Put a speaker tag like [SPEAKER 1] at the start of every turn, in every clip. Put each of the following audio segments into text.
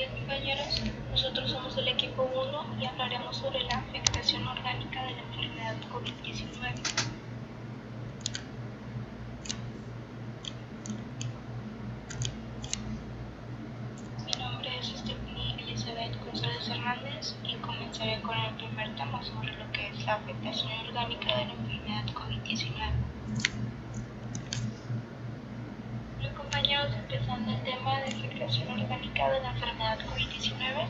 [SPEAKER 1] días, compañeros. Nosotros somos el equipo 1 y hablaremos sobre la afectación orgánica de la enfermedad COVID-19. Mi nombre es Stephanie Elizabeth González Hernández y comenzaré con el primer tema sobre lo que es la afectación orgánica de la enfermedad COVID-19. Bueno, compañeros, empezando el tema de afectación orgánica de la enfermedad COVID-19.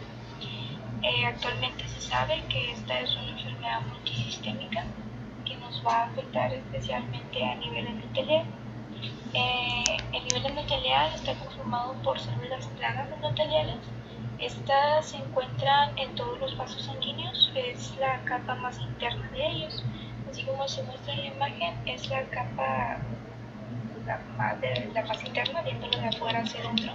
[SPEAKER 1] Actualmente se sabe que esta es una enfermedad multisistémica que nos va a afectar especialmente a nivel endotelial. El nivel endotelial está conformado por células planas endoteliales. Estas se encuentran en todos los vasos sanguíneos, es la capa más interna de ellos. Así como se muestra en la imagen, es la capa la más interna, viéndolo de afuera hacia adentro.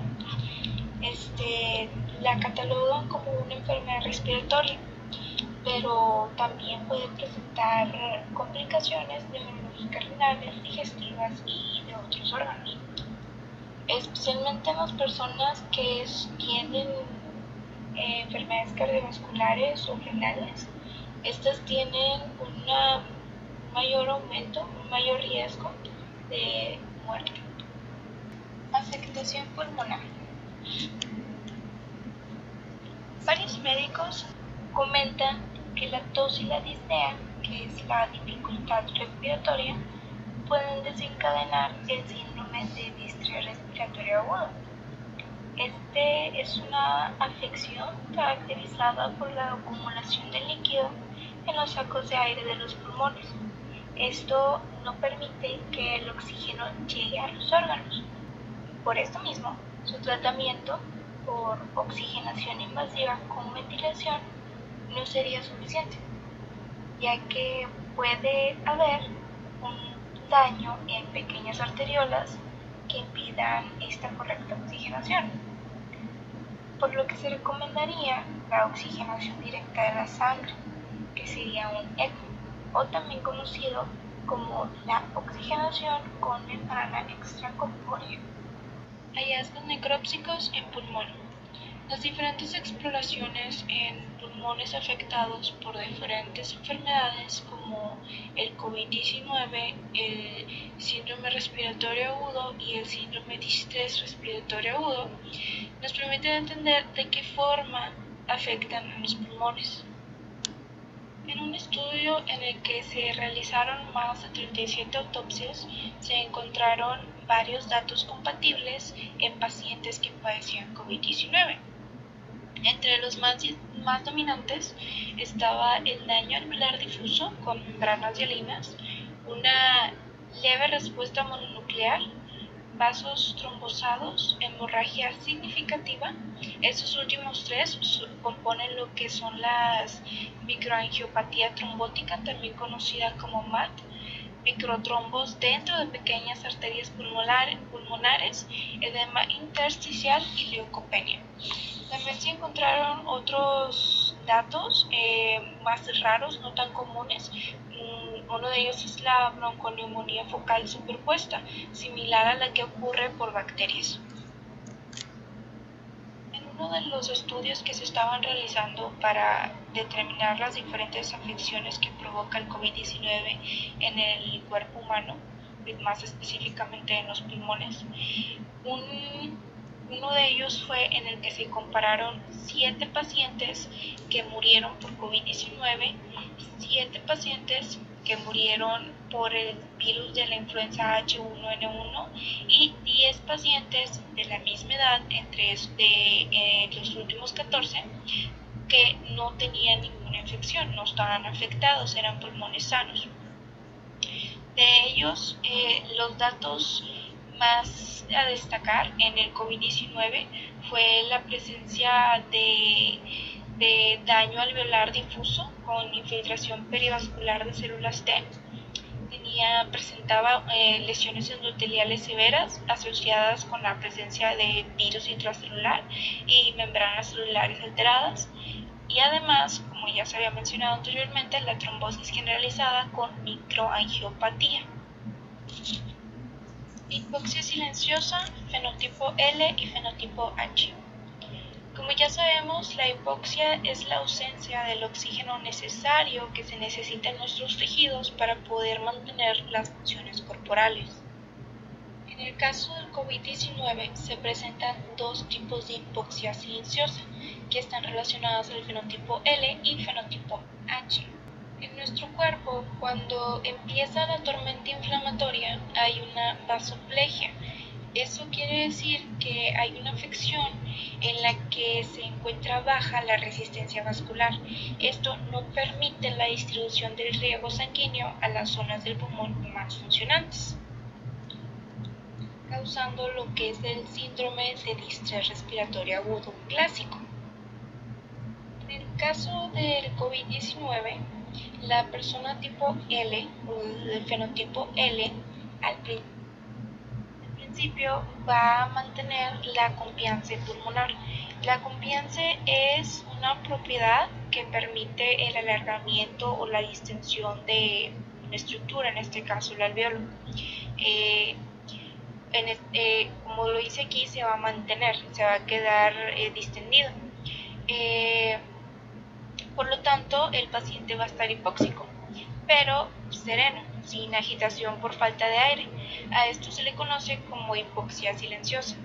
[SPEAKER 1] La catalogan como una enfermedad respiratoria, pero también puede presentar complicaciones neurológicas renales, digestivas y de otros órganos. Especialmente en las personas que tienen enfermedades cardiovasculares o renales, estas tienen un mayor riesgo de muerte. Afectación pulmonar. Varios médicos comentan que la tos y la disnea, que es la dificultad respiratoria, pueden desencadenar el síndrome de distrés respiratorio agudo. Este es una afección caracterizada por la acumulación de líquido en los sacos de aire de los pulmones. Esto no permite que el oxígeno llegue a los órganos. Por esto mismo, su tratamiento por oxigenación invasiva con ventilación no sería suficiente, ya que puede haber un daño en pequeñas arteriolas que impidan esta correcta oxigenación, por lo que se recomendaría la oxigenación directa de la sangre, que sería un ECMO, o también conocido como la oxigenación con membrana extracorpórea. Hallazgos necrópsicos en pulmón. Las diferentes exploraciones en pulmones afectados por diferentes enfermedades como el COVID-19, el síndrome respiratorio agudo y el síndrome de distrés respiratorio agudo nos permiten entender de qué forma afectan a los pulmones. En un estudio en el que se realizaron más de 37 autopsias, se encontraron varios datos compatibles en pacientes que padecían COVID-19. Entre los más dominantes estaba el daño alveolar difuso con membranas hialinas, una leve respuesta mononuclear, vasos trombosados, hemorragia significativa. Estos últimos tres componen lo que son las microangiopatía trombótica, también conocida como MAT, microtrombos dentro de pequeñas arterias pulmonares, edema intersticial y leucopenia. También se encontraron otros datos más raros, no tan comunes. Uno de ellos es la bronconeumonía focal superpuesta, similar a la que ocurre por bacterias. En uno de los estudios que se estaban realizando para determinar las diferentes afecciones que provoca el COVID-19 en el cuerpo humano, más específicamente en los pulmones, uno de ellos fue en el que se compararon 7 pacientes que murieron por COVID-19, 7 pacientes que murieron por el virus de la influenza H1N1 y 10 pacientes de la misma edad, entre los últimos 14, que no tenían ninguna infección, no estaban afectados, eran pulmones sanos. De ellos, los datos más a destacar en el COVID-19 fue la presencia de daño alveolar difuso con infiltración perivascular de células T. Presentaba lesiones endoteliales severas asociadas con la presencia de virus intracelular y membranas celulares alteradas. Y además, como ya se había mencionado anteriormente, la trombosis generalizada con microangiopatía. Hipoxia silenciosa, fenotipo L y fenotipo H. Como ya sabemos, la hipoxia es la ausencia del oxígeno necesario que se necesita en nuestros tejidos para poder mantener las funciones corporales. En el caso del COVID-19 se presentan dos tipos de hipoxia silenciosa que están relacionadas al fenotipo L y fenotipo H. En nuestro cuerpo, cuando empieza la tormenta inflamatoria, hay una vasoplegia. Eso quiere decir que hay una afección en la que se encuentra baja la resistencia vascular. Esto no permite la distribución del riego sanguíneo a las zonas del pulmón más funcionantes, causando lo que es el síndrome de distrés respiratorio agudo clásico. En el caso del COVID-19, la persona tipo L o del fenotipo L al principio va a mantener la compliance pulmonar. La compliance es una propiedad que permite el alargamiento o la distensión de una estructura, en este caso el alveolo. Como lo dice aquí, se va a mantener, se va a quedar distendido. Por lo tanto, el paciente va a estar hipóxico, pero sereno, sin agitación por falta de aire. A esto se le conoce como hipoxia silenciosa.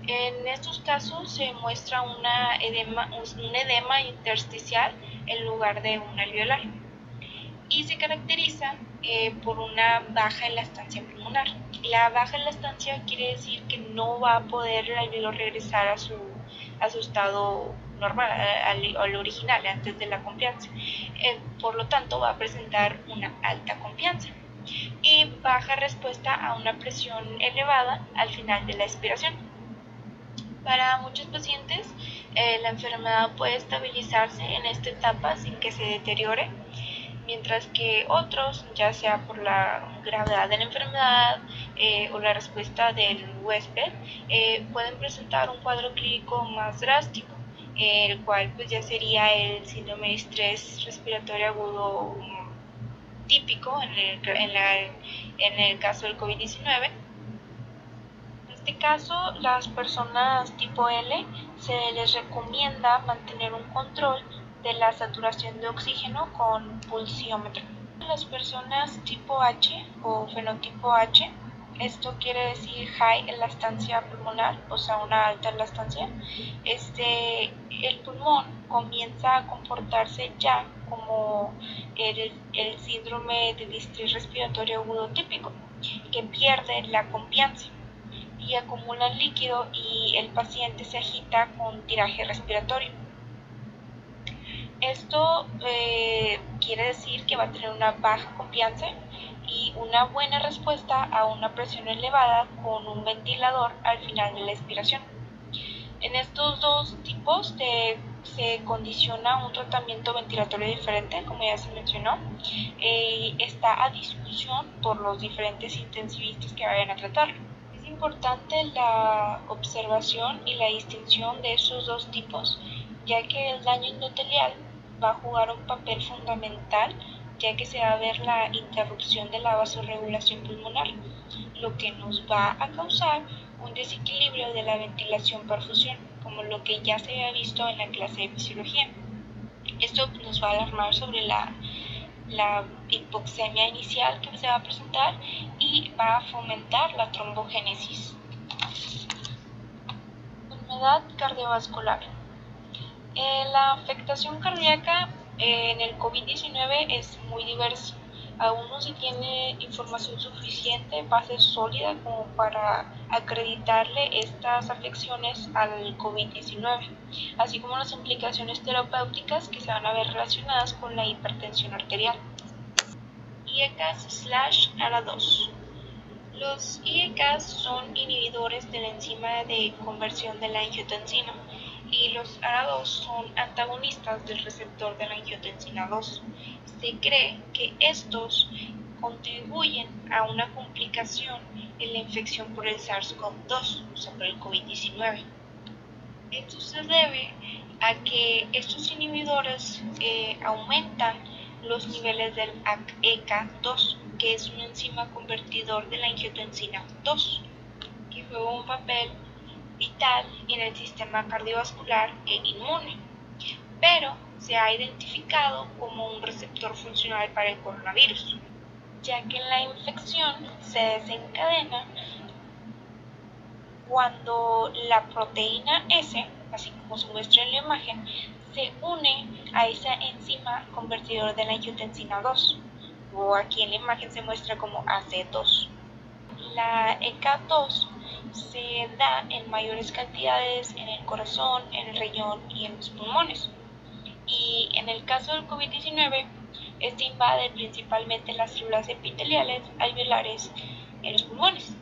[SPEAKER 1] En estos casos se muestra un edema intersticial en lugar de un alveolar y se caracteriza por una baja elastancia pulmonar. La baja elastancia quiere decir que no va a poder el alveolo regresar a su estado normal, al original, antes de la compliance. Por lo tanto, va a presentar una alta compliance y baja respuesta a una presión elevada al final de la expiración. Para muchos pacientes, la enfermedad puede estabilizarse en esta etapa sin que se deteriore, mientras que otros, ya sea por la gravedad de la enfermedad o la respuesta del huésped, pueden presentar un cuadro clínico más drástico, el cual pues ya sería el síndrome de estrés respiratorio agudo típico en el caso del COVID-19. En este caso, las personas tipo L se les recomienda mantener un control de la saturación de oxígeno con pulsiómetro. Las personas tipo H o fenotipo H, esto quiere decir high elastancia pulmonar, o sea una alta elastancia, el pulmón comienza a comportarse ya como el síndrome de distrés respiratorio agudo típico, que pierde la compliance y acumulan líquido y el paciente se agita con tiraje respiratorio. Esto quiere decir que va a tener una baja compliance y una buena respuesta a una presión elevada con un ventilador al final de la expiración. En estos dos tipos se condiciona un tratamiento ventilatorio diferente, como ya se mencionó, está a discusión por los diferentes intensivistas que vayan a tratarlo. Es importante la observación y la distinción de esos dos tipos, ya que el daño endotelial va a jugar un papel fundamental, ya que se va a ver la interrupción de la vasorregulación pulmonar, lo que nos va a causar un desequilibrio de la ventilación-perfusión, como lo que ya se había visto en la clase de fisiología. Esto nos va a alarmar sobre la hipoxemia inicial que se va a presentar y va a fomentar la trombogénesis. Enfermedad cardiovascular. La afectación cardíaca en el COVID-19 es muy diversa. Aún no se tiene información suficiente, base sólida como para acreditarle estas afecciones al COVID-19, así como las implicaciones terapéuticas que se van a ver relacionadas con la hipertensión arterial. IECAS/ARA2. Los IECAS son inhibidores de la enzima de conversión de la angiotensina y los ARA2 son antagonistas del receptor de la angiotensina 2. Se cree que estos contribuyen a una complicación en la infección por el SARS-CoV-2, o sea, por el COVID-19. Esto se debe a que estos inhibidores aumentan los niveles del ECA2, que es una enzima convertidor de la angiotensina 2, que juega un papel vital en el sistema cardiovascular e inmune, pero se ha identificado como un receptor funcional para el coronavirus, ya que la infección se desencadena cuando la proteína S, así como se muestra en la imagen, se une a esa enzima convertidor de la angiotensina 2, o aquí en la imagen se muestra como AC2. La ECA2 se da en mayores cantidades en el corazón, en el riñón y en los pulmones. Y en el caso del COVID-19, este invade principalmente las células epiteliales alveolares en los pulmones,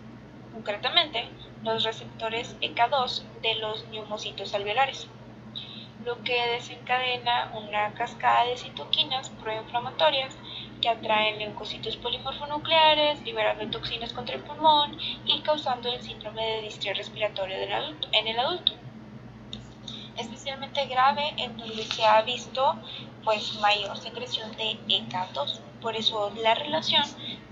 [SPEAKER 1] concretamente los receptores ECA2 de los neumocitos alveolares, lo que desencadena una cascada de citoquinas proinflamatorias que atraen leucocitos polimorfonucleares, liberando toxinas contra el pulmón y causando el síndrome de distrés respiratorio en el adulto. Especialmente grave en donde se ha visto mayor secreción de ECA2. Por eso la relación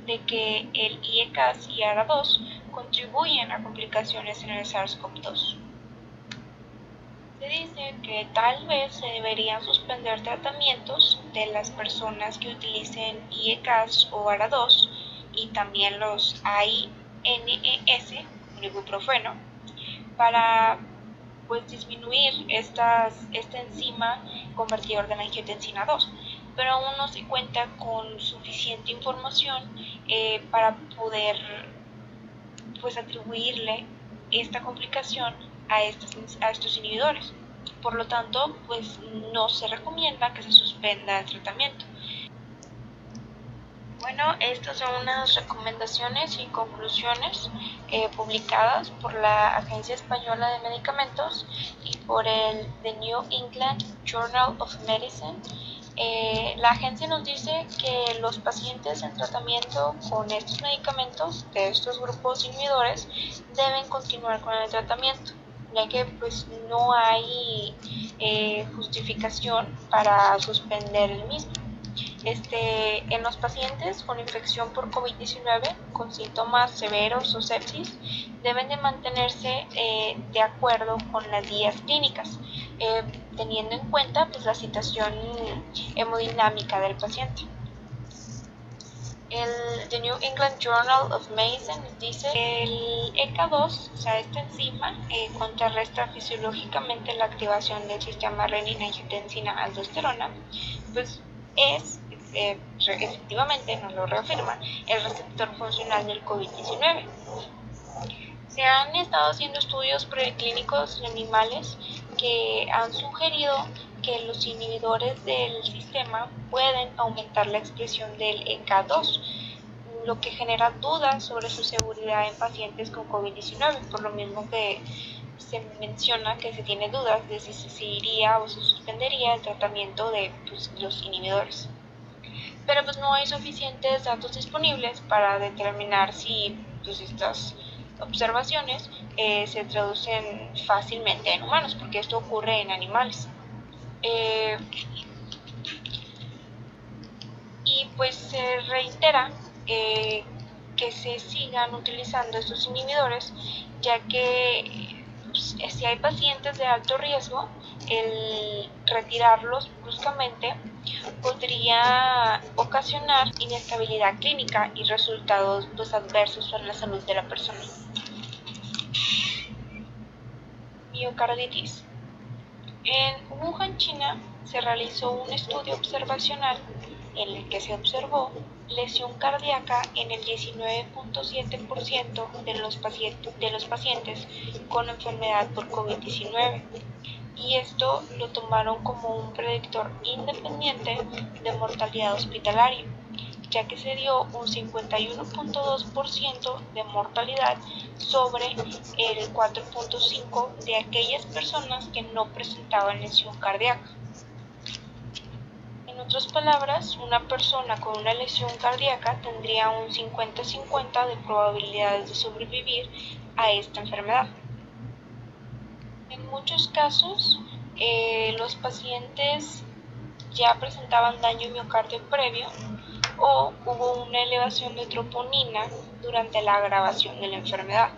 [SPEAKER 1] de que el IECAS y ARA2 contribuyen a complicaciones en el SARS-CoV-2. Se dice que tal vez se deberían suspender tratamientos de las personas que utilicen IECAS o ARA2 y también los AINES, como el ibuprofeno, para disminuir esta enzima convertidor de la angiotensina 2, pero aún no se cuenta con suficiente información para poder atribuirle esta complicación a estos inhibidores. Por lo tanto, no se recomienda que se suspenda el tratamiento. Bueno, estas son unas recomendaciones y conclusiones publicadas por la Agencia Española de Medicamentos y por el The New England Journal of Medicine. La agencia nos dice que los pacientes en tratamiento con estos medicamentos de estos grupos inhibidores deben continuar con el tratamiento, ya que no hay justificación para suspender el mismo. En los pacientes con infección por COVID-19 con síntomas severos o sepsis deben de mantenerse de acuerdo con las guías clínicas, teniendo en cuenta la situación hemodinámica del paciente. El The New England Journal of Medicine dice que el ECA2, o sea, esta enzima, contrarresta fisiológicamente la activación del sistema renina-angiotensina-aldosterona, es efectivamente, nos lo reafirma, el receptor funcional del COVID-19. Se han estado haciendo estudios preclínicos en animales que han sugerido que los inhibidores del sistema pueden aumentar la expresión del ECA2, lo que genera dudas sobre su seguridad en pacientes con COVID-19, por lo mismo que se menciona que se tiene dudas de si se seguiría o se suspendería el tratamiento de los inhibidores. Pero no hay suficientes datos disponibles para determinar si estas observaciones se traducen fácilmente en humanos, porque esto ocurre en animales. Y se reitera que se sigan utilizando estos inhibidores, ya que si hay pacientes de alto riesgo, el retirarlos bruscamente podría ocasionar inestabilidad clínica y resultados adversos para la salud de la persona. Miocarditis. En Wuhan, China, se realizó un estudio observacional en el que se observó lesión cardíaca en el 19.7% de los pacientes con enfermedad por COVID-19, y esto lo tomaron como un predictor independiente de mortalidad hospitalaria, ya que se dio un 51.2% de mortalidad sobre el 4.5% de aquellas personas que no presentaban lesión cardíaca. En otras palabras, una persona con una lesión cardíaca tendría un 50-50 de probabilidades de sobrevivir a esta enfermedad. En muchos casos, los pacientes ya presentaban daño miocardio previo o hubo una elevación de troponina durante la agravación de la enfermedad.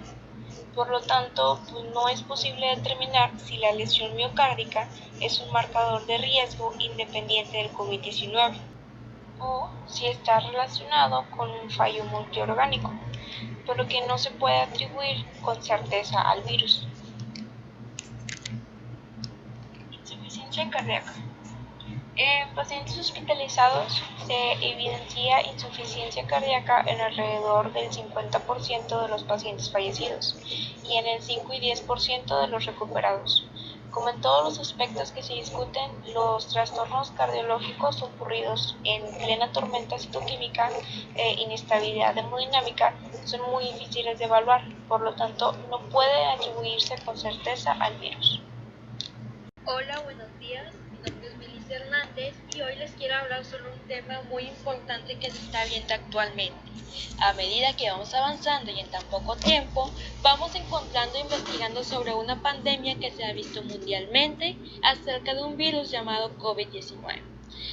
[SPEAKER 1] Por lo tanto, pues no es posible determinar si la lesión miocárdica es un marcador de riesgo independiente del COVID-19 o si está relacionado con un fallo multiorgánico, por lo que no se puede atribuir con certeza al virus. Insuficiencia cardíaca. En pacientes hospitalizados se evidencia insuficiencia cardíaca en alrededor del 50% de los pacientes fallecidos y en el 5 y 10% de los recuperados. Como en todos los aspectos que se discuten, los trastornos cardiológicos ocurridos en plena tormenta citoquímica e inestabilidad hemodinámica son muy difíciles de evaluar, por lo tanto no puede atribuirse con certeza al virus.
[SPEAKER 2] Hola, buenos días. Mi nombre es Melissa Hernández y hoy les quiero hablar sobre un tema muy importante que se está viendo actualmente. A medida que vamos avanzando y en tan poco tiempo, vamos encontrando e investigando sobre una pandemia que se ha visto mundialmente acerca de un virus llamado COVID-19,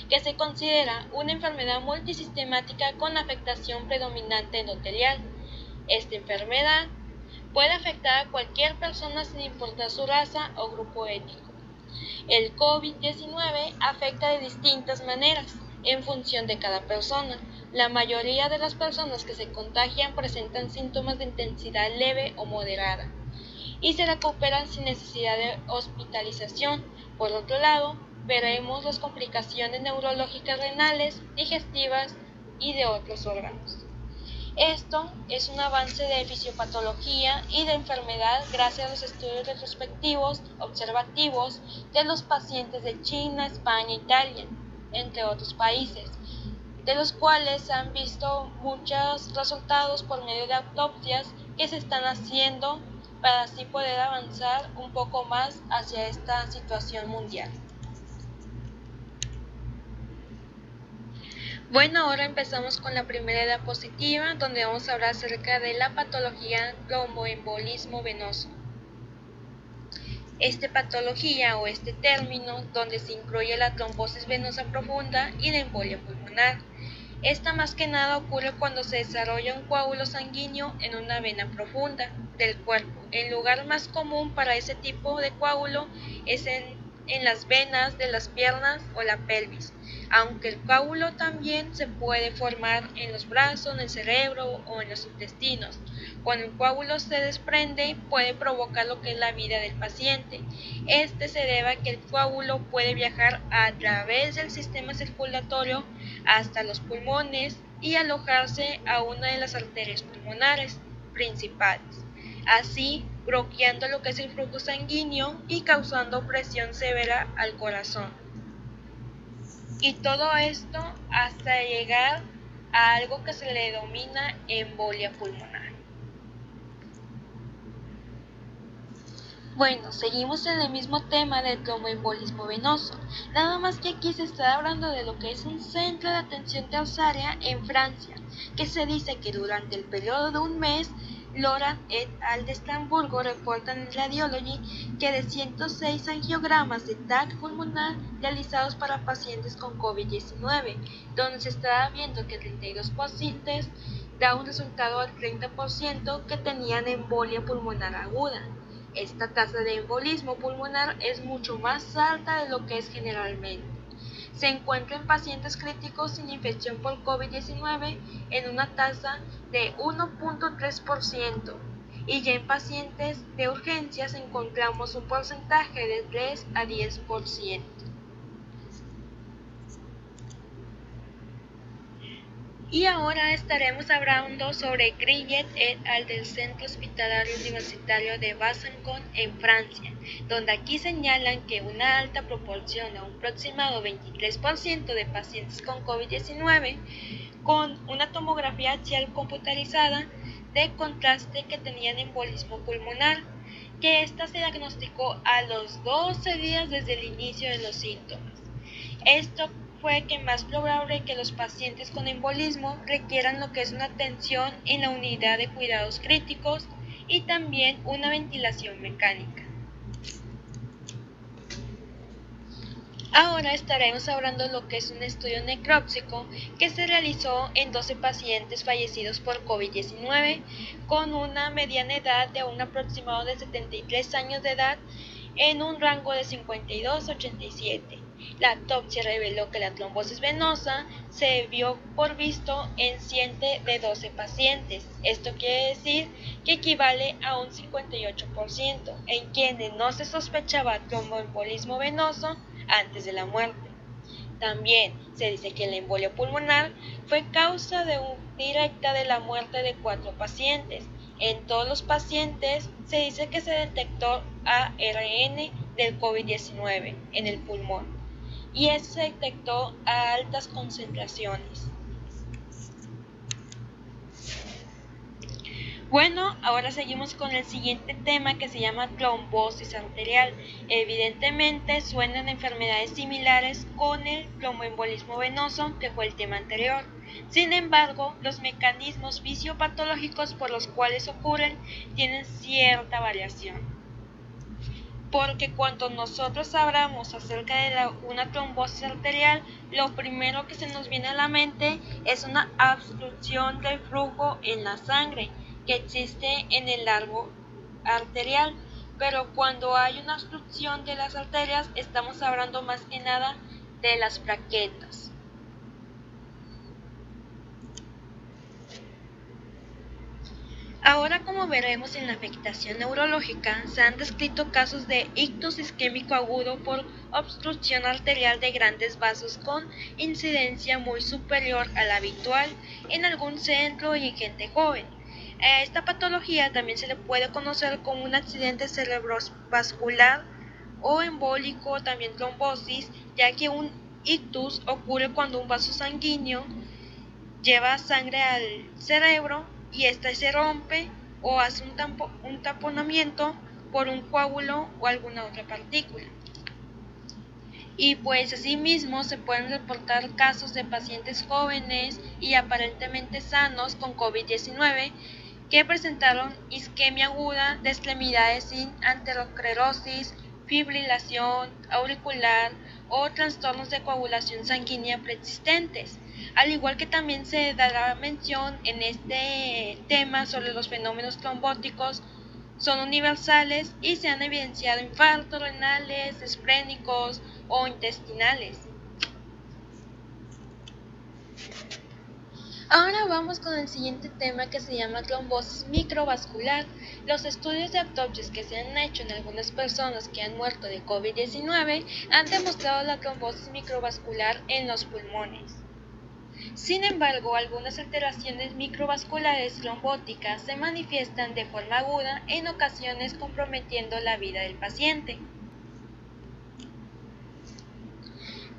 [SPEAKER 2] que se considera una enfermedad multisistemática con afectación predominante endotelial. Esta enfermedad puede afectar a cualquier persona sin importar su raza o grupo étnico. El COVID-19 afecta de distintas maneras en función de cada persona. La mayoría de las personas que se contagian presentan síntomas de intensidad leve o moderada y se recuperan sin necesidad de hospitalización. Por otro lado, veremos las complicaciones neurológicas renales, digestivas y de otros órganos. Esto es un avance de fisiopatología y de enfermedad gracias a los estudios retrospectivos observativos de los pacientes de China, España, Italia, entre otros países, de los cuales se han visto muchos resultados por medio de autopsias que se están haciendo para así poder avanzar un poco más hacia esta situación mundial. Bueno, ahora empezamos con la primera diapositiva, donde vamos a hablar acerca de la patología tromboembolismo venoso. Esta patología o este término, donde se incluye la trombosis venosa profunda y la embolia pulmonar. Esta más que nada ocurre cuando se desarrolla un coágulo sanguíneo en una vena profunda del cuerpo. El lugar más común para ese tipo de coágulo es en las venas de las piernas o la pelvis, aunque el coágulo también se puede formar en los brazos, en el cerebro o en los intestinos. Cuando el coágulo se desprende, puede provocar lo que es la vida del paciente. Este se debe a que el coágulo puede viajar a través del sistema circulatorio hasta los pulmones y alojarse a una de las arterias pulmonares principales, así bloqueando lo que es el flujo sanguíneo y causando presión severa al corazón. Y todo esto hasta llegar a algo que se le denomina embolia pulmonar. Bueno, seguimos en el mismo tema del tromboembolismo venoso, nada más que aquí se está hablando de lo que es un centro de atención terciaria en Francia, que se dice que durante el periodo de un mes, Laurent et al de Estrasburgo reportan en Radiology que de 106 angiogramas de TAC pulmonar realizados para pacientes con COVID-19, donde se estaba viendo que 32 pacientes da un resultado al 30% que tenían embolia pulmonar aguda. Esta tasa de embolismo pulmonar es mucho más alta de lo que es generalmente. Se encuentra en pacientes críticos sin infección por COVID-19 en una tasa de 1.3% y ya en pacientes de urgencias encontramos un porcentaje de 3 a 10%. Y ahora estaremos hablando sobre Grillet et al del Centro Hospitalario Universitario de Besançon en Francia, donde aquí señalan que una alta proporción, a un aproximado 23% de pacientes con COVID-19 con una tomografía axial computarizada de contraste que tenían embolismo pulmonar, que esta se diagnosticó a los 12 días desde el inicio de los síntomas. Esto fue que más probable que los pacientes con embolismo requieran lo que es una atención en la unidad de cuidados críticos y también una ventilación mecánica. Ahora estaremos hablando de lo que es un estudio necrópsico que se realizó en 12 pacientes fallecidos por COVID-19 con una mediana edad de un aproximado de 73 años de edad en un rango de 52 a 87. La autopsia reveló que la trombosis venosa se vio por visto en 7 de 12 pacientes. Esto quiere decir que equivale a un 58%, en quienes no se sospechaba tromboembolismo venoso antes de la muerte. También se dice que la embolia pulmonar fue causa directa de la muerte de 4 pacientes. En todos los pacientes se dice que se detectó ARN del COVID-19 en el pulmón y se detectó a altas concentraciones. Bueno, ahora seguimos con el siguiente tema que se llama trombosis arterial. Evidentemente suenan enfermedades similares con el tromboembolismo venoso, que fue el tema anterior. Sin embargo, los mecanismos fisiopatológicos por los cuales ocurren tienen cierta variación. Porque cuando nosotros hablamos acerca de una trombosis arterial, lo primero que se nos viene a la mente es una obstrucción del flujo en la sangre que existe en el largo arterial, pero cuando hay una obstrucción de las arterias estamos hablando más que nada de las plaquetas. Ahora, como veremos en la afectación neurológica, se han descrito casos de ictus isquémico agudo por obstrucción arterial de grandes vasos con incidencia muy superior a la habitual en algún centro y en gente joven. A esta patología también se le puede conocer como un accidente cerebrovascular o embólico, también trombosis, ya que un ictus ocurre cuando un vaso sanguíneo lleva sangre al cerebro y ésta se rompe o hace un taponamiento por un coágulo o alguna otra partícula. Y pues asimismo se pueden reportar casos de pacientes jóvenes y aparentemente sanos con COVID-19 que presentaron isquemia aguda de extremidades sin aterosclerosis, fibrilación auricular o trastornos de coagulación sanguínea preexistentes. Al igual que también se dará mención en este tema sobre los fenómenos trombóticos, son universales y se han evidenciado infartos renales, esplénicos o intestinales. Ahora vamos con el siguiente tema que se llama trombosis microvascular. Los estudios de autopsias que se han hecho en algunas personas que han muerto de COVID-19 han demostrado la trombosis microvascular en los pulmones. Sin embargo, algunas alteraciones microvasculares trombóticas se manifiestan de forma aguda, en ocasiones comprometiendo la vida del paciente.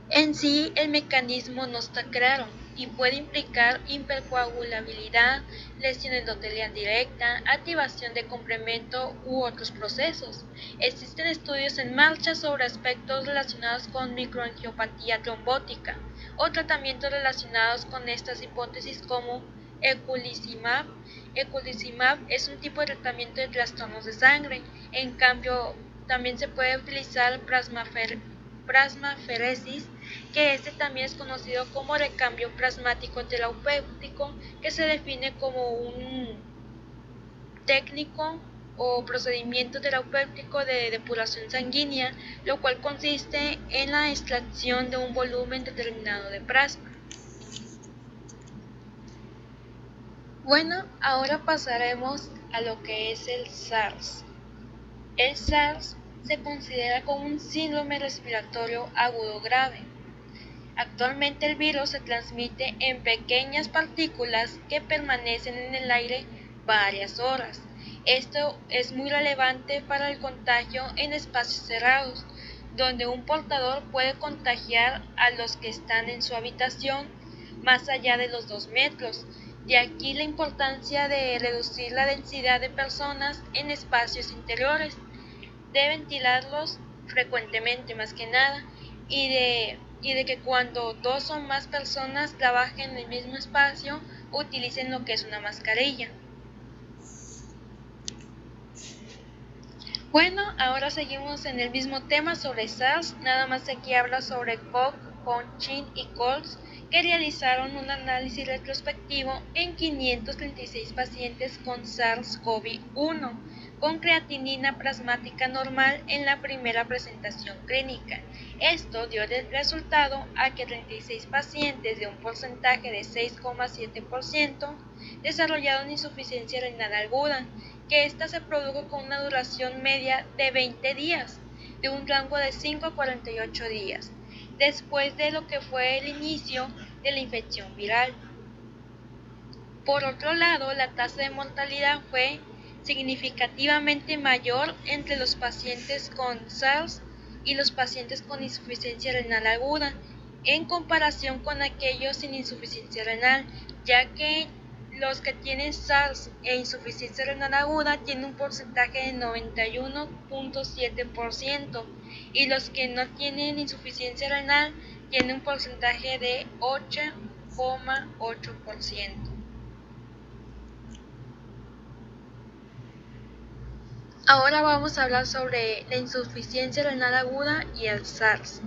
[SPEAKER 2] En sí, el mecanismo no está claro y puede implicar hipercoagulabilidad, lesión endotelial directa, activación de complemento u otros procesos. Existen estudios en marcha sobre aspectos relacionados con microangiopatía trombótica o tratamientos relacionados con estas hipótesis como eculizumab. Eculizumab es un tipo de tratamiento de trastornos de sangre. En cambio, también se puede utilizar plasmaferesis, que este también es conocido como recambio plasmático terapéutico, que se define como un técnico o procedimiento terapéutico de depuración sanguínea, lo cual consiste en la extracción de un volumen determinado de plasma. Bueno, ahora pasaremos a lo que es el SARS. El SARS se considera como un síndrome respiratorio agudo grave. Actualmente el virus se transmite en pequeñas partículas que permanecen en el aire varias horas. Esto es muy relevante para el contagio en espacios cerrados, donde un portador puede contagiar a los que están en su habitación más allá de los 2 metros. De aquí la importancia de reducir la densidad de personas en espacios interiores, de ventilarlos frecuentemente más que nada, y de que cuando 2 o más personas trabajen en el mismo espacio utilicen lo que es una mascarilla. Bueno, ahora seguimos en el mismo tema sobre SARS, nada más que aquí habla sobre Koch, Chin y Colts, que realizaron un análisis retrospectivo en 536 pacientes con SARS-CoV-1 con creatinina plasmática normal en la primera presentación clínica. Esto dio de resultado a que 36 pacientes de un porcentaje de 6,7% desarrollaron insuficiencia renal aguda, que ésta se produjo con una duración media de 20 días, de un rango de 5 a 48 días, después de lo que fue el inicio de la infección viral. Por otro lado, la tasa de mortalidad fue significativamente mayor entre los pacientes con SARS y los pacientes con insuficiencia renal aguda, en comparación con aquellos sin insuficiencia renal, ya que los que tienen SARS e insuficiencia renal aguda tienen un porcentaje de 91,7% y los que no tienen insuficiencia renal tienen un porcentaje de 8,8%. Ahora vamos a hablar sobre la insuficiencia renal aguda y el SARS,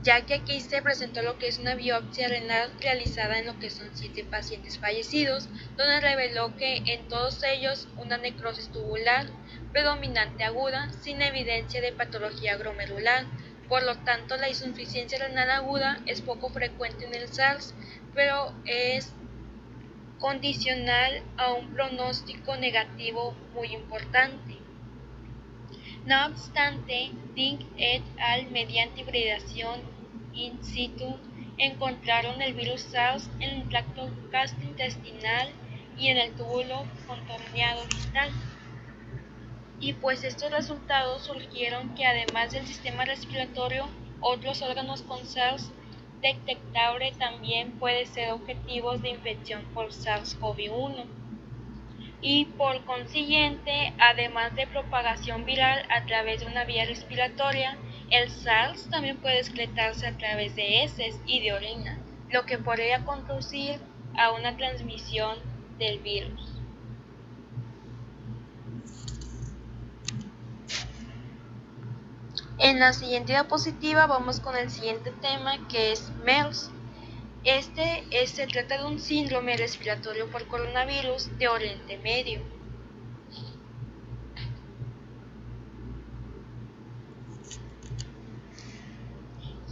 [SPEAKER 2] ya que aquí se presentó lo que es una biopsia renal realizada en lo que son 7 pacientes fallecidos, donde reveló que en todos ellos una necrosis tubular predominante aguda sin evidencia de patología glomerular. Por lo tanto, la insuficiencia renal aguda es poco frecuente en el SARS, pero es condicional a un pronóstico negativo muy importante. No obstante, Ding et al. Mediante hibridación in situ encontraron el virus SARS en el tracto gastrointestinal y en el túbulo contorneado distal. Y pues estos resultados surgieron que además del sistema respiratorio, otros órganos con SARS detectable también pueden ser objetivos de infección por SARS-CoV-1. Y por consiguiente, además de propagación viral a través de una vía respiratoria, el SARS también puede excretarse a través de heces y de orina, lo que podría conducir a una transmisión del virus. En la siguiente diapositiva vamos con el siguiente tema, que es MERS. Se trata de un síndrome respiratorio por coronavirus de Oriente Medio.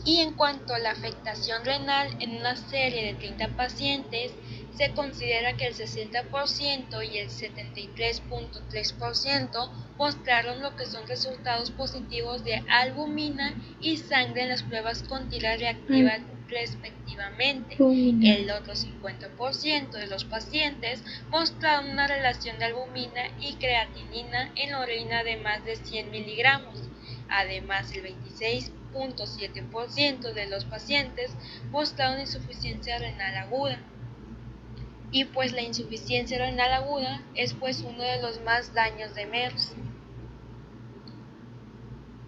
[SPEAKER 2] Y en cuanto a la afectación renal en una serie de 30 pacientes, se considera que el 60% y el 73,3% mostraron lo que son resultados positivos de albumina y sangre en las pruebas con tira reactiva respectivamente. El otro 50% de los pacientes mostraron una relación de albumina y creatinina en la orina de más de 100 miligramos. Además, el 26,7% de los pacientes mostraron insuficiencia renal aguda. Y pues la insuficiencia renal aguda es pues uno de los más daños de MERS.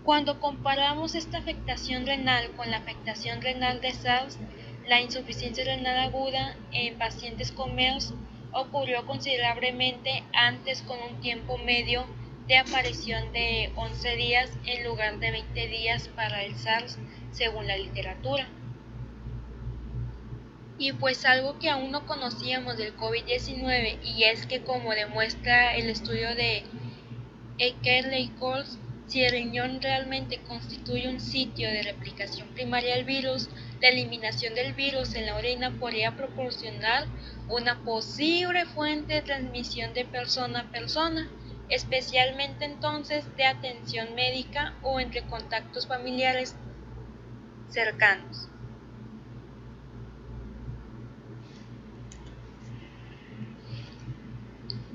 [SPEAKER 2] Cuando comparamos esta afectación renal con la afectación renal de SARS, la insuficiencia renal aguda en pacientes con MERS ocurrió considerablemente antes, con un tiempo medio de aparición de 11 días en lugar de 20 días para el SARS, según la literatura. Y pues algo que aún no conocíamos del COVID-19, y es que, como demuestra el estudio de Ekerle y Colts, si el riñón realmente constituye un sitio de replicación primaria del virus, la eliminación del virus en la orina podría proporcionar una posible fuente de transmisión de persona a persona, especialmente entonces de atención médica o entre contactos familiares cercanos.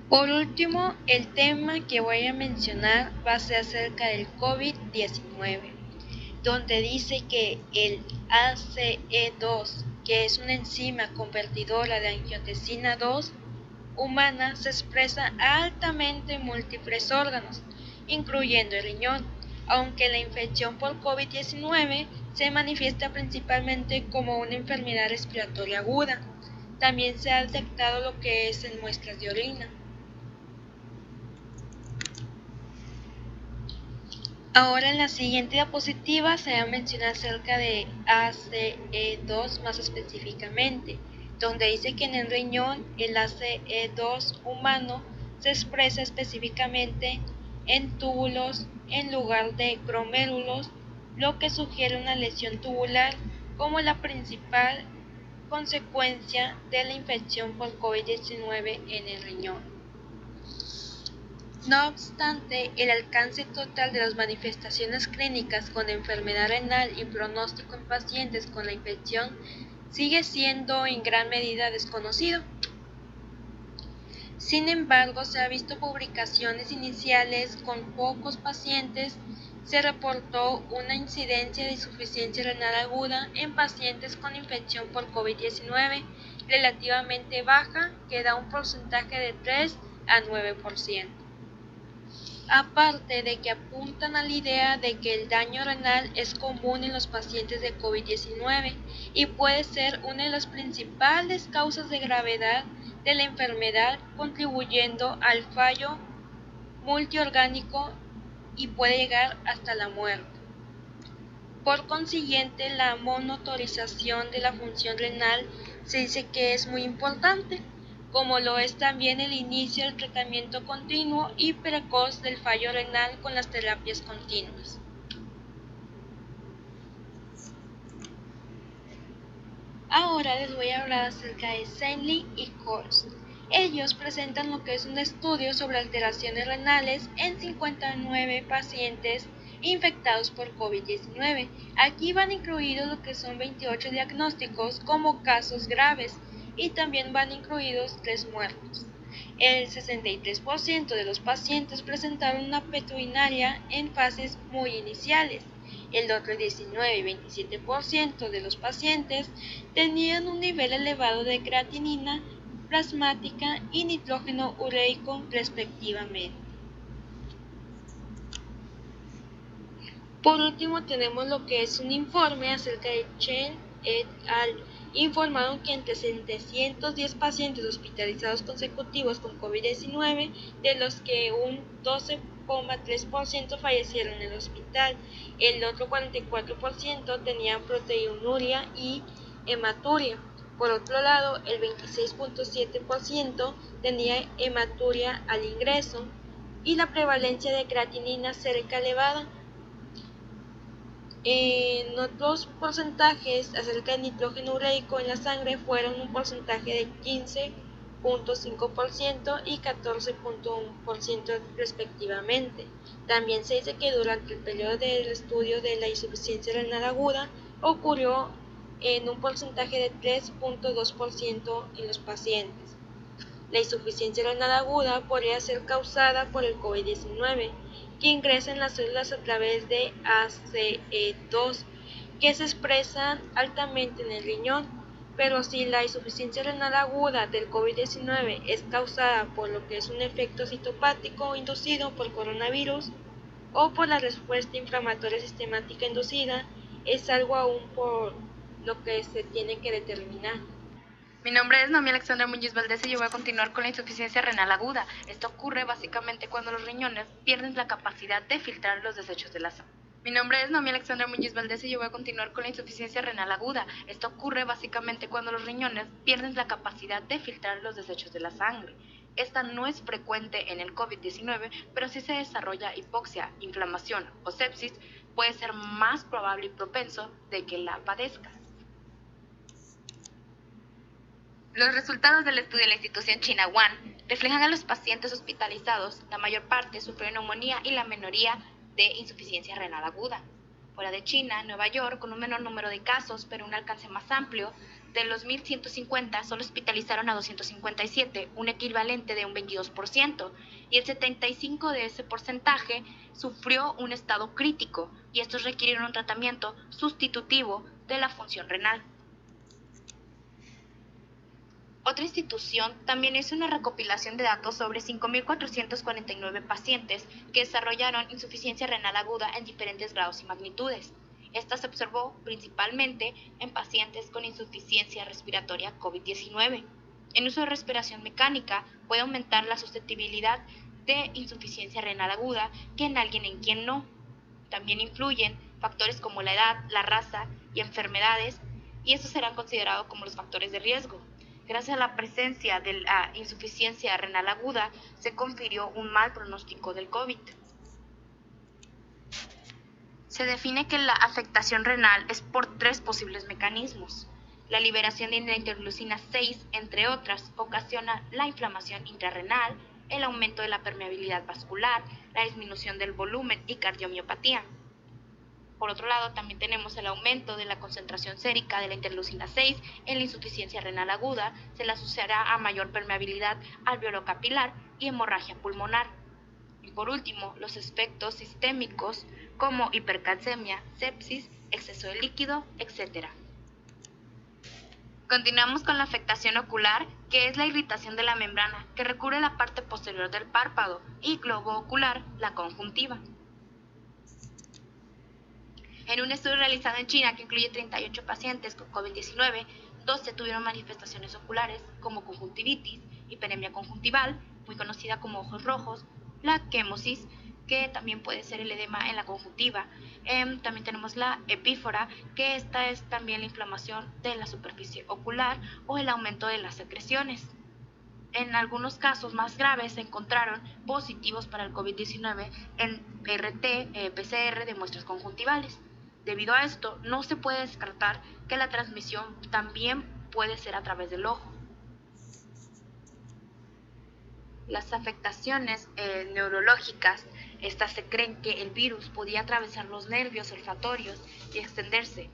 [SPEAKER 2] Por último, el tema que voy a mencionar va a ser acerca del COVID-19, donde dice que el ACE2, que es una enzima convertidora de angiotensina 2 humana, se expresa altamente en múltiples órganos, incluyendo el riñón, aunque la infección por COVID-19 se manifiesta principalmente como una enfermedad respiratoria aguda. También se ha detectado lo que es en muestras de orina. Ahora en la siguiente diapositiva se va a mencionar acerca de ACE2 más específicamente, donde dice que en el riñón el ACE2 humano se expresa específicamente en túbulos en lugar de glomérulos, lo que sugiere una lesión tubular como la principal consecuencia de la infección por COVID-19 en el riñón. No obstante, el alcance total de las manifestaciones clínicas con enfermedad renal y pronóstico en pacientes con la infección sigue siendo en gran medida desconocido. Sin embargo, se han visto publicaciones iniciales con pocos pacientes. Se reportó una incidencia de insuficiencia renal aguda en pacientes con infección por COVID-19 relativamente baja, que da un porcentaje de 3 a 9%. Aparte de que apuntan a la idea de que el daño renal es común en los pacientes de COVID-19 y puede ser una de las principales causas de gravedad de la enfermedad, contribuyendo al fallo multiorgánico y puede llegar hasta la muerte. Por consiguiente, la monitorización de la función renal se dice que es muy importante, como lo es también el inicio del tratamiento continuo y precoz del fallo renal con las terapias continuas. Ahora les voy a hablar acerca de Senley y Kors. Ellos presentan lo que es un estudio sobre alteraciones renales en 59 pacientes infectados por COVID-19. Aquí van incluidos lo que son 28 diagnósticos como casos graves y también van incluidos 3 muertos. El 63% de los pacientes presentaron una proteinuria en fases muy iniciales. El otro 19 y 27% de los pacientes tenían un nivel elevado de creatinina plasmática y nitrógeno ureico respectivamente. Por último tenemos lo que es un informe acerca de Chen et al. Informaron que entre 710 pacientes hospitalizados consecutivos con COVID-19, de los que un 12,3% fallecieron en el hospital, el otro 44% tenían proteinuria y hematuria. Por otro lado, el 26,7% tenía hematuria al ingreso y la prevalencia de creatinina cerca elevada. En otros porcentajes acerca del nitrógeno ureico en la sangre fueron un porcentaje de 15,5% y 14,1% respectivamente. También se dice que durante el periodo del estudio de la insuficiencia renal aguda ocurrió en un porcentaje de 3,2% en los pacientes. La insuficiencia renal aguda podría ser causada por el COVID-19, que ingresa en las células a través de ACE2, que se expresan altamente en el riñón. Pero si la insuficiencia renal aguda del COVID-19 es causada por lo que es un efecto citopático inducido por coronavirus o por la respuesta inflamatoria sistemática inducida, es algo aún por lo que se tiene que determinar.
[SPEAKER 3] Mi nombre es Noemí Alexandra Muñiz Valdés y yo voy a continuar con la insuficiencia renal aguda. Esto ocurre básicamente cuando los riñones pierden la capacidad de filtrar los desechos de la sangre. Mi nombre es Noemí Alexandra Muñiz Valdés y yo voy a continuar con la insuficiencia renal aguda. Esto ocurre básicamente cuando los riñones pierden la capacidad de filtrar los desechos de la sangre. Esta no es frecuente en el COVID-19, pero si se desarrolla hipoxia, inflamación o sepsis, puede ser más probable y propenso de que la padezcas. Los resultados del estudio de la institución china Wuhan reflejan a los pacientes hospitalizados, la mayor parte sufrió neumonía y la minoría de insuficiencia renal aguda. Fuera de China, Nueva York, con un menor número de casos, pero un alcance más amplio, de los 1.150 solo hospitalizaron a 257, un equivalente de un 22%, y el 75% de ese porcentaje sufrió un estado crítico, y estos requirieron un tratamiento sustitutivo de la función renal. Otra institución también hizo una recopilación de datos sobre 5.449 pacientes que desarrollaron insuficiencia renal aguda en diferentes grados y magnitudes. Esta se observó principalmente en pacientes con insuficiencia respiratoria COVID-19. En uso de respiración mecánica puede aumentar la susceptibilidad de insuficiencia renal aguda que en alguien en quien no. También influyen factores como la edad, la raza y enfermedades, y estos serán considerados como los factores de riesgo. Gracias a la presencia de la insuficiencia renal aguda, se confirió un mal pronóstico del COVID. Se define que la afectación renal es por 3 posibles mecanismos. La liberación de la interleucina 6, entre otras, ocasiona la inflamación intrarrenal, el aumento de la permeabilidad vascular, la disminución del volumen y cardiomiopatía. Por otro lado, también tenemos el aumento de la concentración sérica de la interleucina 6 en la insuficiencia renal aguda, se le asociará a mayor permeabilidad alveolo capilar y hemorragia pulmonar. Y por último, los efectos sistémicos como hipercalcemia, sepsis, exceso de líquido, etc. Continuamos con la afectación ocular, que es la irritación de la membrana que recubre la parte posterior del párpado, y globo ocular, la conjuntiva. En un estudio realizado en China que incluye 38 pacientes con COVID-19, 12 tuvieron manifestaciones oculares como conjuntivitis, hiperemia conjuntival, muy conocida como ojos rojos, la quemosis, que también puede ser el edema en la conjuntiva. También tenemos la epífora, que esta es también la inflamación de la superficie ocular o el aumento de las secreciones. En algunos casos más graves se encontraron positivos para el COVID-19 en RT-PCR de muestras conjuntivales. Debido a esto, no se puede descartar que la transmisión también puede ser a través del ojo. Las afectaciones neurológicas, estas se creen que el virus podía atravesar los nervios olfatorios y extenderse.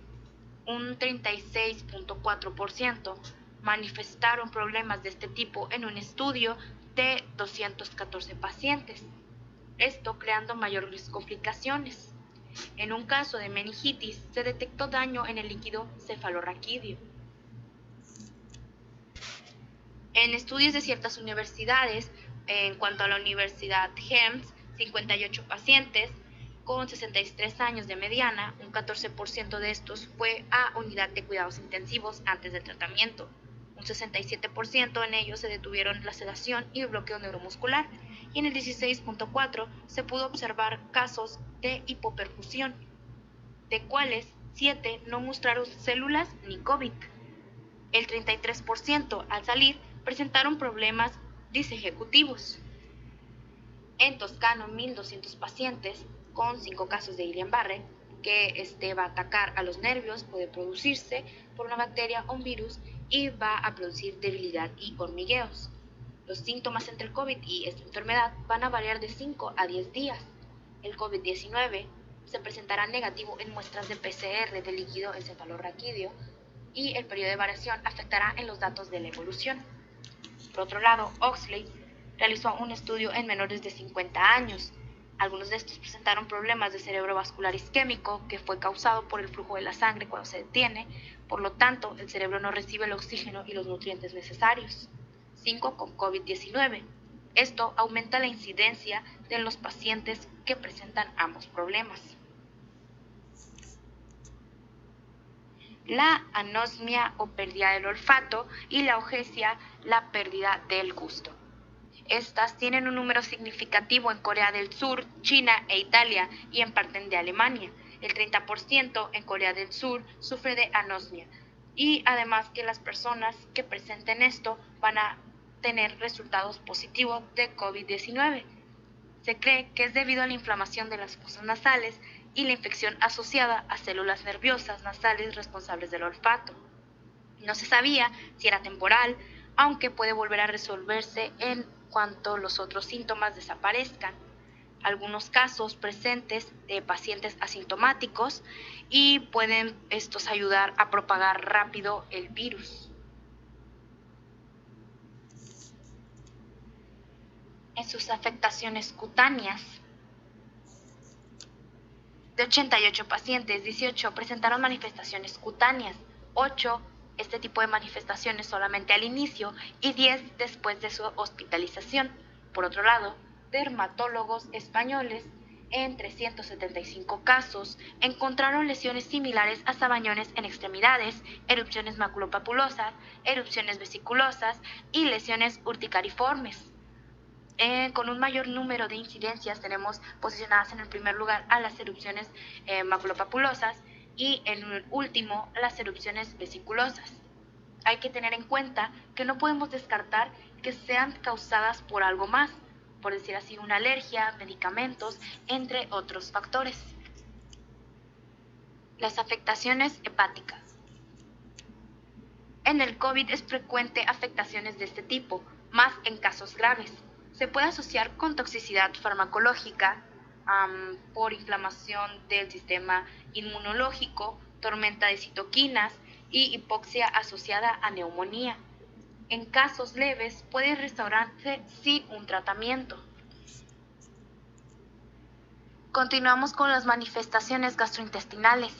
[SPEAKER 3] Un 36.4% manifestaron problemas de este tipo en un estudio de 214 pacientes, esto creando mayores complicaciones. En un caso de meningitis se detectó daño en el líquido cefalorraquídeo. En estudios de ciertas universidades, en cuanto a la Universidad Helms, 58 pacientes con 63 años de mediana, un 14% de estos fue a unidad de cuidados intensivos antes del tratamiento. Un 67% en ellos se detuvieron la sedación y el bloqueo neuromuscular, y en el 16.4% se pudo observar casos de hipoperfusión, de cuales 7 no mostraron células ni COVID. El 33% al salir presentaron problemas disejecutivos. En Toscano, 1.200 pacientes con 5 casos de Guillain-Barré, que va a atacar a los nervios, puede producirse por una bacteria o un virus y va a producir debilidad y hormigueos. Los síntomas entre el COVID y esta enfermedad van a variar de 5 a 10 días. El COVID-19 se presentará negativo en muestras de PCR de líquido encefalorraquídeo y el periodo de variación afectará en los datos de la evolución. Por otro lado, Oxley realizó un estudio en menores de 50 años. Algunos de estos presentaron problemas de cerebrovascular isquémico que fue causado por el flujo de la sangre cuando se detiene, por lo tanto el cerebro no recibe el oxígeno y los nutrientes necesarios. 5 con COVID-19. Esto aumenta la incidencia de los pacientes que presentan ambos problemas. La anosmia o pérdida del olfato y la ogesia, la pérdida del gusto. Estas tienen un número significativo en Corea del Sur, China e Italia y en parte de Alemania. El 30% en Corea del Sur sufre de anosmia, y además que las personas que presenten esto van a tener resultados positivos de COVID-19. Se cree que es debido a la inflamación de las fosas nasales y la infección asociada a células nerviosas nasales responsables del olfato. No se sabía si era temporal, aunque puede volver a resolverse en cuanto los otros síntomas desaparezcan. Algunos casos presentes de pacientes asintomáticos y pueden estos ayudar a propagar rápido el virus. En sus afectaciones cutáneas, de 88 pacientes, 18 presentaron manifestaciones cutáneas, 8 este tipo de manifestaciones solamente al inicio y 10 después de su hospitalización. Por otro lado, dermatólogos españoles en 375 casos encontraron lesiones similares a sabañones en extremidades, erupciones maculopapulosas, erupciones vesiculosas y lesiones urticariformes. Con un mayor número de incidencias tenemos posicionadas en el primer lugar a las erupciones maculopapulosas y en el último las erupciones vesiculosas. Hay que tener en cuenta que no podemos descartar que sean causadas por algo más, por decir así, una alergia, medicamentos, entre otros factores. Las afectaciones hepáticas. En el COVID es frecuente afectaciones de este tipo, más en casos graves. Se puede asociar con toxicidad farmacológica, por inflamación del sistema inmunológico, tormenta de citoquinas y hipoxia asociada a neumonía. En casos leves puede restaurarse sin un tratamiento. Continuamos con las manifestaciones gastrointestinales.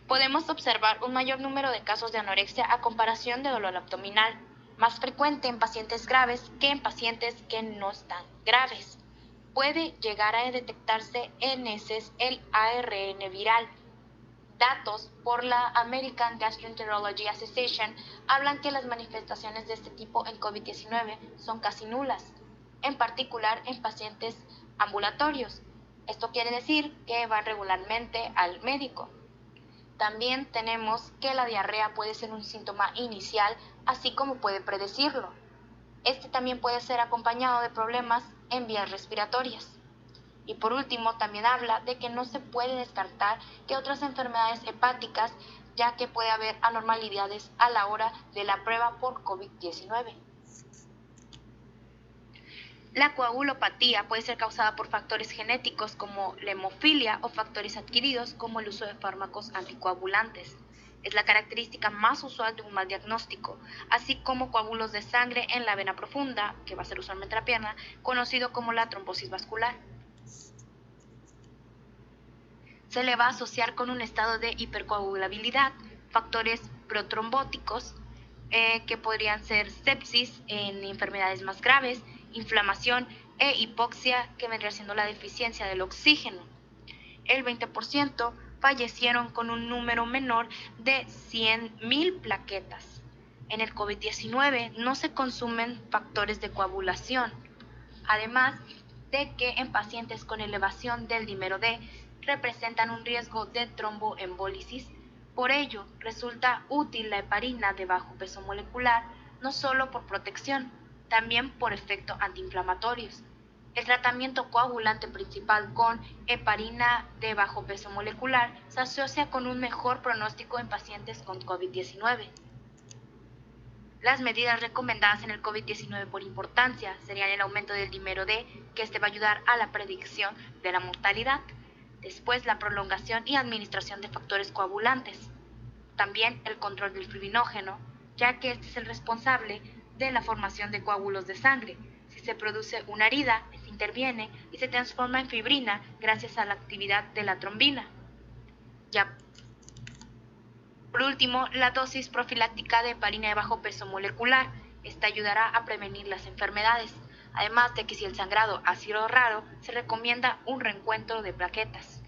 [SPEAKER 3] Podemos observar un mayor número de casos de anorexia a comparación de dolor abdominal, más frecuente en pacientes graves que en pacientes que no están graves. Puede llegar a detectarse en heces el ARN viral. Datos por la American Gastroenterology Association hablan que las manifestaciones de este tipo en COVID-19 son casi nulas, en particular en pacientes ambulatorios. Esto quiere decir que van regularmente al médico. También tenemos que la diarrea puede ser un síntoma inicial, así como puede predecirlo. Este también puede ser acompañado de problemas en vías respiratorias. Y por último, también habla de que no se puede descartar que otras enfermedades hepáticas, ya que puede haber anormalidades a la hora de la prueba por COVID-19. La coagulopatía puede ser causada por factores genéticos como la hemofilia o factores adquiridos como el uso de fármacos anticoagulantes. Es la característica más usual de un mal diagnóstico, así como coágulos de sangre en la vena profunda, que va a ser usualmente la pierna, conocido como la trombosis vascular. Se le va a asociar con un estado de hipercoagulabilidad, factores protrombóticos, que podrían ser sepsis en enfermedades más graves, inflamación e hipoxia, que vendría siendo la deficiencia del oxígeno. El 20% fallecieron con un número menor de 100.000 plaquetas. En el COVID-19 no se consumen factores de coagulación, además de que en pacientes con elevación del dímero D representan un riesgo de tromboembólisis. Por ello, resulta útil la heparina de bajo peso molecular, no solo por protección, también por efectos antiinflamatorios. El tratamiento coagulante principal con heparina de bajo peso molecular se asocia con un mejor pronóstico en pacientes con COVID-19. Las medidas recomendadas en el COVID-19 por importancia serían el aumento del dímero D, que este va a ayudar a la predicción de la mortalidad. Después, la prolongación y administración de factores coagulantes. También el control del fibrinógeno, ya que este es el responsable de la formación de coágulos de sangre. Si se produce una herida, se interviene y se transforma en fibrina gracias a la actividad de la trombina. Por último, la dosis profiláctica de heparina de bajo peso molecular. Esta ayudará a prevenir las enfermedades, además de que si el sangrado ha sido raro, se recomienda un reencuentro de plaquetas.